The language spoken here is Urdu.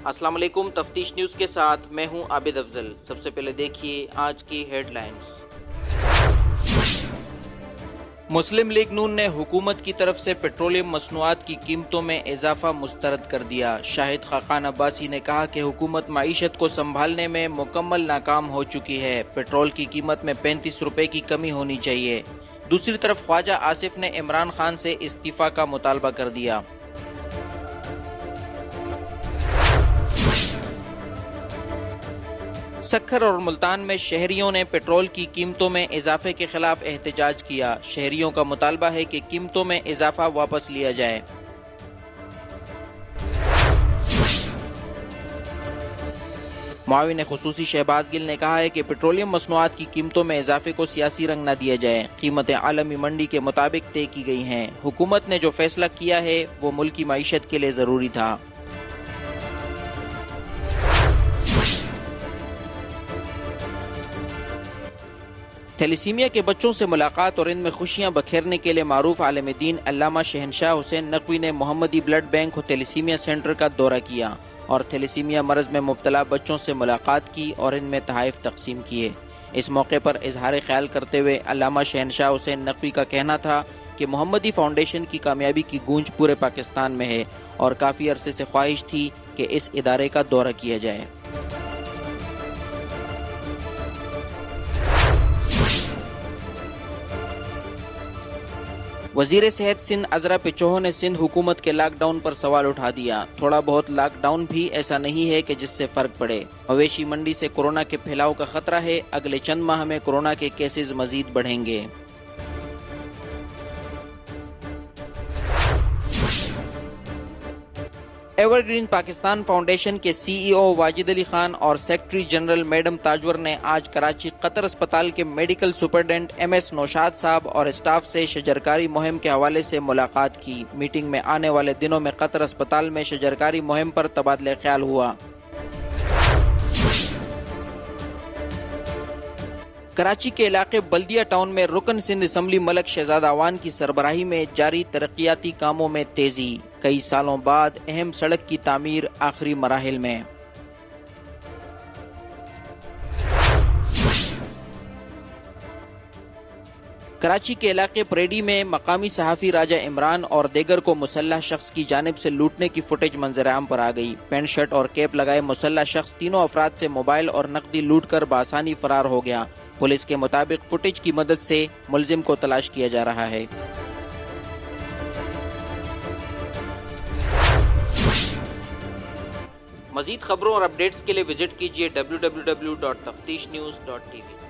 السلام علیکم، تفتیش نیوز کے ساتھ میں ہوں عابد افضل۔ سب سے پہلے دیکھیے آج کی ہیڈ لائنز۔ مسلم لیگ نون نے حکومت کی طرف سے پیٹرولیم مصنوعات کی قیمتوں میں اضافہ مسترد کر دیا۔ شاہد خاقان عباسی نے کہا کہ حکومت معیشت کو سنبھالنے میں مکمل ناکام ہو چکی ہے، پیٹرول کی قیمت میں 35 روپے کی کمی ہونی چاہیے۔ دوسری طرف خواجہ آصف نے عمران خان سے استعفیٰ کا مطالبہ کر دیا۔ سکھر اور ملتان میں شہریوں نے پیٹرول کی قیمتوں میں اضافے کے خلاف احتجاج کیا۔ شہریوں کا مطالبہ ہے کہ قیمتوں میں اضافہ واپس لیا جائے۔ معاون خصوصی شہباز گل نے کہا ہے کہ پیٹرولیم مصنوعات کی قیمتوں میں اضافے کو سیاسی رنگ نہ دیا جائے، قیمتیں عالمی منڈی کے مطابق طے کی گئی ہیں، حکومت نے جو فیصلہ کیا ہے وہ ملکی معیشت کے لیے ضروری تھا۔ تھیلیسیمیا کے بچوں سے ملاقات اور ان میں خوشیاں بکھیرنے کے لیے معروف عالم دین علامہ شہنشاہ حسین نقوی نے محمدی بلڈ بینک و تھیلیسیمیا سینٹر کا دورہ کیا اور تھیلیسیمیا مرض میں مبتلا بچوں سے ملاقات کی اور ان میں تحائف تقسیم کیے۔ اس موقع پر اظہار خیال کرتے ہوئے علامہ شہنشاہ حسین نقوی کا کہنا تھا کہ محمدی فاؤنڈیشن کی کامیابی کی گونج پورے پاکستان میں ہے اور کافی عرصے سے خواہش تھی کہ اس ادارے کا دورہ کیا جائے۔ وزیر صحت سندھ عذرا پچوہو نے سندھ حکومت کے لاک ڈاؤن پر سوال اٹھا دیا۔ تھوڑا بہت لاک ڈاؤن بھی ایسا نہیں ہے کہ جس سے فرق پڑے۔ مویشی منڈی سے کورونا کے پھیلاؤ کا خطرہ ہے، اگلے چند ماہ میں کورونا کے کیسز مزید بڑھیں گے۔ ایور گرین پاکستان فاؤنڈیشن کے سی ای او واجد علی خان اور سیکرٹری جنرل میڈم تاجور نے آج کراچی قطر اسپتال کے medical superintendent M S Naushad صاحب اور اسٹاف سے شجرکاری مہم کے حوالے سے ملاقات کی۔ میٹنگ میں آنے والے دنوں میں قطر اسپتال میں شجرکاری مہم پر تبادلہ خیال ہوا۔ کراچی کے علاقے بلدیہ ٹاؤن میں رکن سندھ اسمبلی ملک شہزاد اعوان کی سربراہی میں جاری ترقیاتی کاموں میں تیزی، کئی سالوں بعد اہم سڑک کی تعمیر آخری مراحل میں۔ کراچی کے علاقے پریڈی میں مقامی صحافی راجہ عمران اور دیگر کو مسلح شخص کی جانب سے لوٹنے کی فوٹیج منظر عام پر آ گئی۔ پینٹ شرٹ اور کیپ لگائے مسلح شخص تینوں افراد سے موبائل اور نقدی لوٹ کر بآسانی فرار ہو گیا۔ پولیس کے مطابق فوٹیج کی مدد سے ملزم کو تلاش کیا جا رہا ہے۔ مزید خبروں اور اپڈیٹس کے لیے وزٹ کیجیے www.taftishnews.tv